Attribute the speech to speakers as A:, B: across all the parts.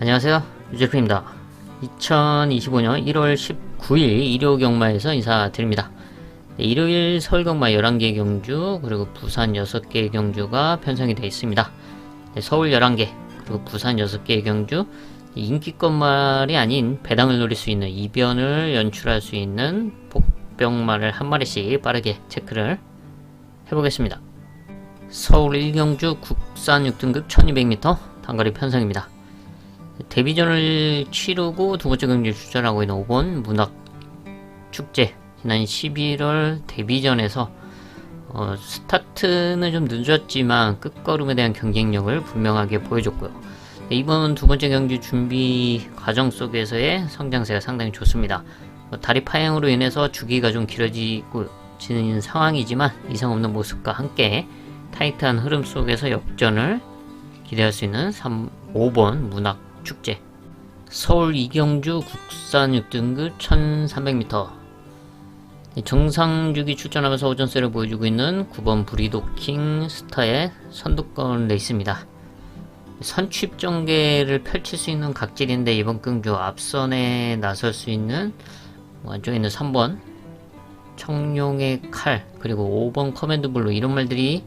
A: 안녕하세요, 유재프입니다. 2025년 1월 19일 일요 경마에서 인사드립니다. 일요일 서울 경마 11개 경주, 그리고 부산 6개 경주가 편성이 되어 있습니다. 서울 11개, 그리고 부산 6개 경주, 인기권 말이 아닌 배당을 노릴 수 있는 이변을 연출할 수 있는 복병말을 한 마리씩 빠르게 체크를 해보겠습니다. 서울 1경주 국산 6등급 1200m 단거리 편성입니다. 데뷔전을 치르고 두 번째 경기를 출전하고 있는 5번 문학축제, 지난 11월 데뷔전에서 스타트는 좀 늦었지만 끝걸음에 대한 경쟁력을 분명하게 보여줬고요. 이번 두 번째 경기 준비 과정 속에서의 성장세가 상당히 좋습니다. 다리 파행으로 인해서 주기가 좀 길어지는 상황이지만 이상 없는 모습과 함께 타이트한 흐름 속에서 역전을 기대할 수 있는 5번 문학축제, 서울 이경주 국산 6등급 1300m 정상주기 출전하면서 오전세를 보여주고 있는 9번 브리도킹 스타의 선두권 레이스입니다. 선취입 전개를 펼칠 수 있는 각질인데 이번 경주 앞선에 나설 수 있는 안쪽에 있는 3번 청룡의 칼, 그리고 5번 커맨드 블루, 이런 말들이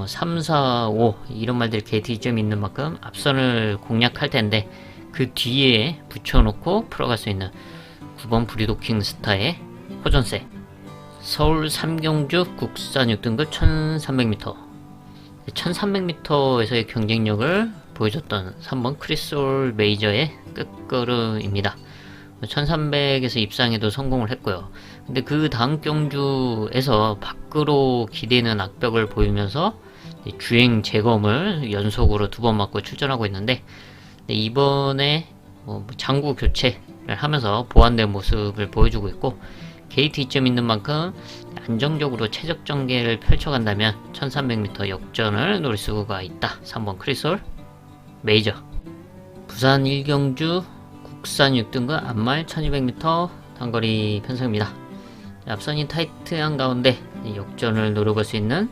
A: 3, 4, 5 이런 말들이 게이트 이점이 있는 만큼 앞선을 공략할 텐데, 그 뒤에 붙여놓고 풀어갈 수 있는 9번 브리도킹 스타의 호전세, 서울 3경주 국산 6등급 1300m 1300m에서의 경쟁력을 보여줬던 3번 크리솔 메이저의 끝걸음입니다. 1300에서 입상에도 성공을 했고요. 근데 그 다음 경주에서 밖으로 기대는 악벽을 보이면서 주행 재검을 연속으로 2번 맞고 출전하고 있는데, 이번에 장구 교체를 하면서 보완된 모습을 보여주고 있고, 게이트 이점 있는 만큼 안정적으로 최적 전개를 펼쳐간다면 1300m 역전을 노릴 수가 있다. 3번 크리솔 메이저, 부산 1경주 국산 6등급 안말 1200m 단거리 편성입니다. 앞선이 타이트한 가운데 역전을 노려볼 수 있는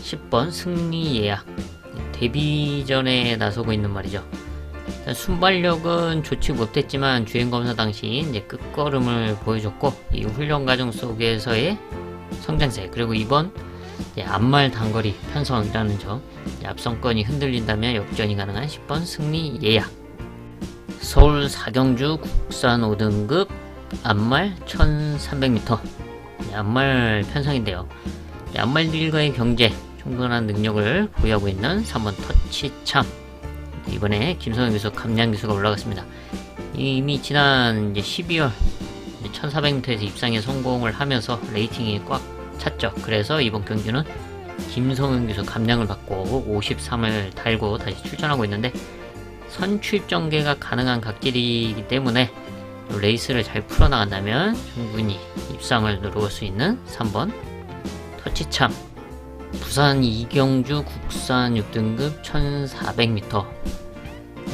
A: 10번 승리 예약, 데뷔전에 나서고 있는 말이죠. 순발력은 좋지 못했지만 주행검사 당시 이제 끝걸음을 보여줬고, 이 훈련 과정 속에서의 성장세, 그리고 이번 앞말 단거리 편성이라는 점, 앞선권이 흔들린다면 역전이 가능한 10번 승리 예약, 서울 4경주 국산 5등급 앞말 1300m 앞말 편성인데요. 앞말들과의 경제, 충분한 능력을 보유하고 있는 3번 터치참, 이번에 김성현 기수, 감량 기수가 올라갔습니다. 이미 지난 12월 1400m에서 입상에 성공을 하면서 레이팅이 꽉 찼죠. 그래서 이번 경주는 김성현 기수 감량을 받고 53을 달고 다시 출전하고 있는데, 선취입 전개가 가능한 각질이기 때문에 레이스를 잘 풀어나간다면 충분히 입상을 누릴 수 있는 3번 터치참, 부산 이경주 국산 6등급 1400m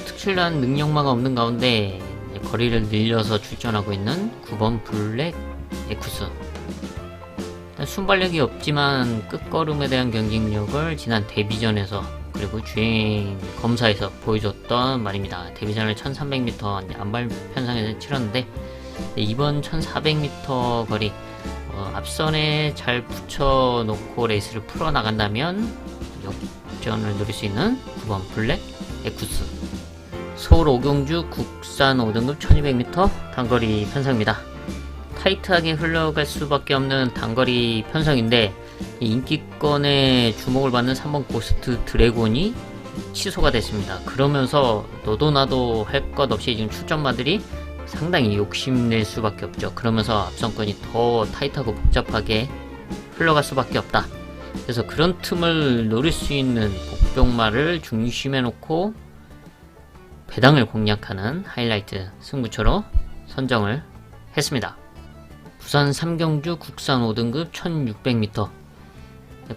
A: 특출난 능력마가 없는 가운데 거리를 늘려서 출전하고 있는 9번 블랙 에쿠스, 순발력이 없지만 끝걸음에 대한 경쟁력을 지난 데뷔전에서 그리고 주행 검사에서 보여줬던 말입니다. 데뷔전을 1300m 안발 편성에서 치렀는데, 이번 1400m 거리 앞선에 잘 붙여놓고 레이스를 풀어나간다면 역전을 노릴 수 있는 9번 블랙 에쿠스, 서울 5경주 국산 5등급 1200m 단거리 편성입니다. 타이트하게 흘러갈 수밖에 없는 단거리 편성인데, 인기권에 주목을 받는 3번 고스트 드래곤이 취소가 됐습니다. 그러면서 너도 나도 할 것 없이 지금 출전마들이 상당히 욕심낼 수밖에 없죠. 그러면서 앞선권이 더 타이트하고 복잡하게 흘러갈 수밖에 없다. 그래서 그런 틈을 노릴 수 있는 복병말을 중심에 놓고 배당을 공략하는 하이라이트 승부처로 선정을 했습니다. 부산 3경주 국산 5등급 1600m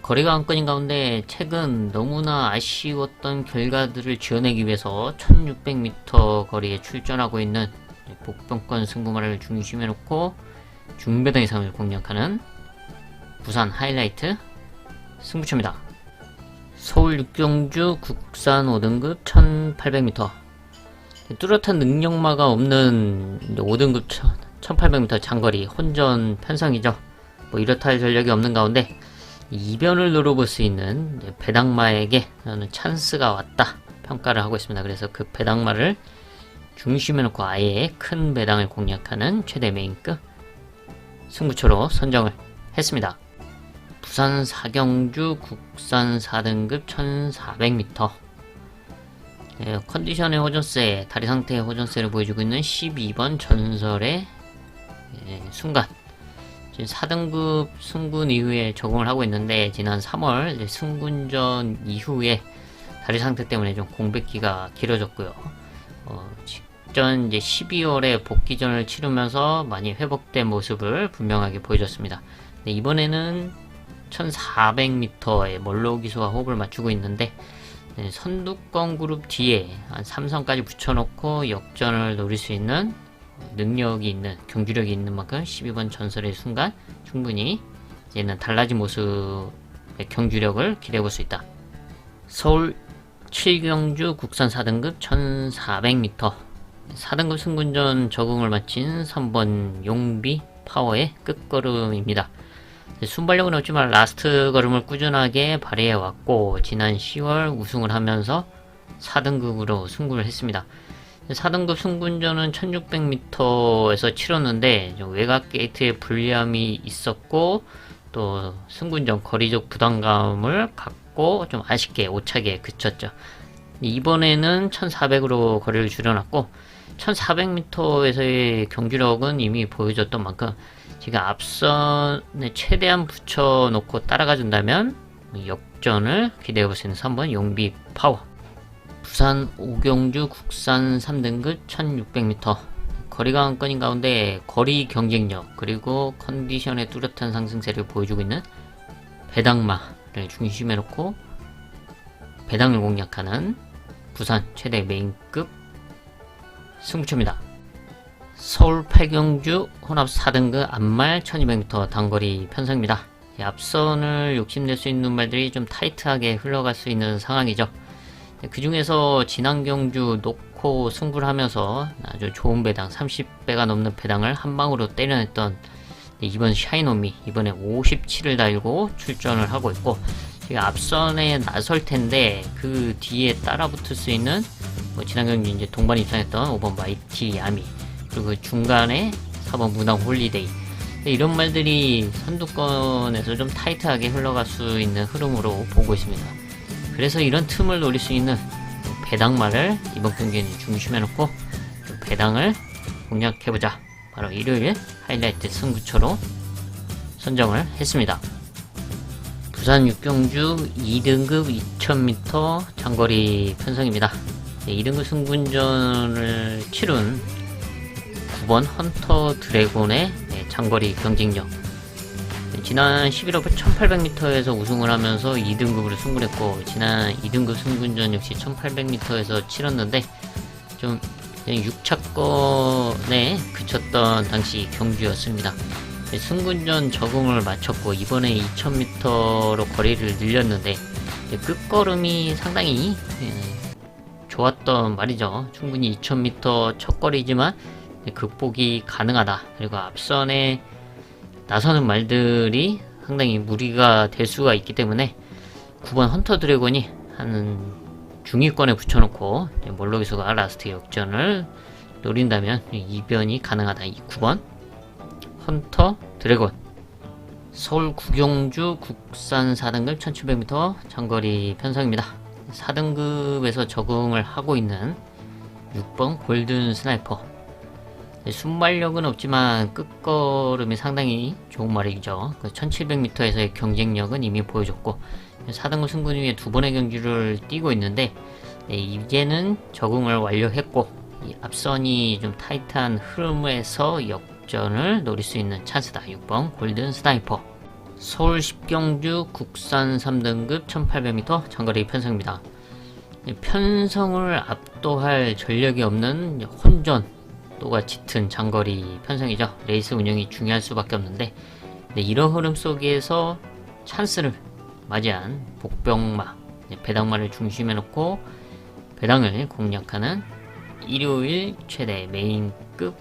A: 거리가 관건인 가운데 최근 너무나 아쉬웠던 결과들을 지어내기 위해서 1600m 거리에 출전하고 있는 복병권 승부말을 중심에 놓고 중배당 이상을 공략하는 부산 하이라이트 승부처입니다. 서울 6경주 국산 5등급 1800m 뚜렷한 능력마가 없는 5등급 1800m 장거리 혼전 편성이죠. 뭐 이렇다 할 전력이 없는 가운데 이변을 노려볼 수 있는 배당마에게 저는 찬스가 왔다 평가를 하고 있습니다. 그래서 그 배당마를 중심에 놓고 아예 큰 배당을 공략하는 최대 메인급 승부처로 선정을 했습니다. 부산 사경주 국산 4등급 1400m 컨디션의 호전세, 다리 상태의 호전세를 보여주고 있는 12번 전설의 순간. 지금 4등급 승군 이후에 적응을 하고 있는데 지난 3월 승군전 이후에 다리 상태 때문에 좀 공백기가 길어졌고요. 직전 이제 12월에 복귀전을 치르면서 많이 회복된 모습을 분명하게 보여줬습니다. 이번에는 1400m의 멀로 기수와 호흡을 맞추고 있는데 선두권 그룹 뒤에 한 3선까지 붙여놓고 역전을 노릴 수 있는 능력이 있는, 경주력이 있는 만큼 12번 전설의 순간 충분히 이제는 달라진 모습의 경주력을 기대해볼 수 있다. 서울 7경주 국산 4등급 1400m 4등급 승군전 적응을 마친 3번 용비 파워의 끝걸음입니다. 순발력은 없지만 라스트 걸음을 꾸준하게 발휘해왔고 지난 10월 우승을 하면서 4등급으로 승부를 했습니다. 4등급 승군전은 1600m에서 치렀는데 외곽 게이트에 불리함이 있었고 또 승군전 거리적 부담감을 갖고 좀 아쉽게 오차게 그쳤죠. 이번에는 1400으로 거리를 줄여놨고 1400m에서의 경주력은 이미 보여줬던 만큼 지금 앞선에 최대한 붙여놓고 따라가 준다면 역전을 기대해볼 수 있는 3번 용비 파워. 부산 오경주 국산 3등급 1600m 거리가 한 건인 가운데 거리 경쟁력 그리고 컨디션의 뚜렷한 상승세를 보여주고 있는 배당마를 중심에 놓고 배당을 공략하는 부산 최대 메인급 승부처입니다. 서울 8경주 혼합 4등급 앞말 1200m 단거리 편성입니다. 앞선을 욕심낼 수 있는 말들이 좀 타이트하게 흘러갈 수 있는 상황이죠. 그 중에서 지난 경주 놓고 승부를 하면서 아주 좋은 배당 30배가 넘는 배당을 한 방으로 때려냈던 이번 샤이노미 이번에 57을 달고 출전을 하고 있고 지금 앞선에 나설 텐데 그 뒤에 따라 붙을 수 있는 지난 경주 이제 동반 입상했던 5번 마이티 야미 그리고 그 중간에 4번 문항 홀리데이 이런 말들이 선두권에서 좀 타이트하게 흘러갈 수 있는 흐름으로 보고 있습니다. 그래서 이런 틈을 노릴 수 있는 배당말을 이번 경기에는 중심에 놓고 배당을 공략해보자. 바로 일요일 하이라이트 승부처로 선정을 했습니다. 부산 6경주 2등급 2000m 장거리 편성입니다. 2등급 승군전을 치룬 9번 헌터 드래곤의 장거리 경쟁력 지난 11월 1800m에서 우승을 하면서 2등급으로 승부했고 지난 2등급 승군전 역시 1800m에서 치렀는데 좀 6차권에 그쳤던 당시 경주였습니다. 승군전 적응을 마쳤고 이번에 2000m로 거리를 늘렸는데 끝걸음이 상당히 좋았던 말이죠. 충분히 2000m 첫 거리지만 극복이 가능하다. 그리고 앞선에 나서는 말들이 상당히 무리가 될 수가 있기 때문에 9번 헌터 드래곤이 한 중위권에 붙여놓고 몰로기수가 라스트 역전을 노린다면 이변이 가능하다. 이 9번 헌터 드래곤 서울 9경주 국산 4등급 1700m 장거리 편성입니다. 4등급에서 적응을 하고 있는 6번 골든 스나이퍼 순발력은 없지만 끝걸음이 상당히 좋은 말이죠. 1700m에서의 경쟁력은 이미 보여줬고 4등급 승군 위에 두 번의 경주를 뛰고 있는데 이제는 적응을 완료했고 이 앞선이 좀 타이트한 흐름에서 역전을 노릴 수 있는 찬스다. 6번 골든 스나이퍼 서울 10경주 국산 3등급 1800m 장거리 편성입니다. 편성을 압도할 전력이 없는 혼전 또가 짙은 장거리 편성이죠. 레이스 운영이 중요할 수밖에 없는데 이런 흐름 속에서 찬스를 맞이한 복병마 배당마를 중심에 놓고 배당을 공략하는 일요일 최대 메인급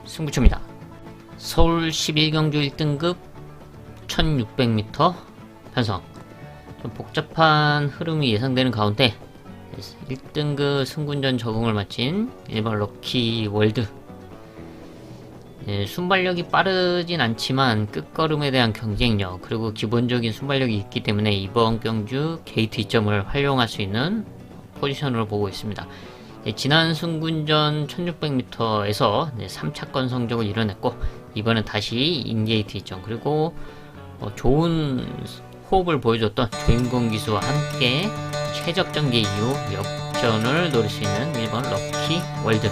A: 승부처입니다. 서울 11경주 1등급 1600m 편성. 좀 복잡한 흐름이 예상되는 가운데 1등급 승군전 적응을 마친 일반 럭키 월드. 순발력이 빠르진 않지만 끝걸음에 대한 경쟁력 그리고 기본적인 순발력이 있기 때문에 이번 경주 게이트 2점을 활용할 수 있는 포지션으로 보고 있습니다. 지난 승군전 1600m에서 3차권 성적을 이뤄냈고 이번엔 다시 인게이트 2점 그리고 좋은 호흡을 보여줬던 조인공 기수와 함께 최적전개 이후 역전을 노릴 수 있는 1번 럭키 월드.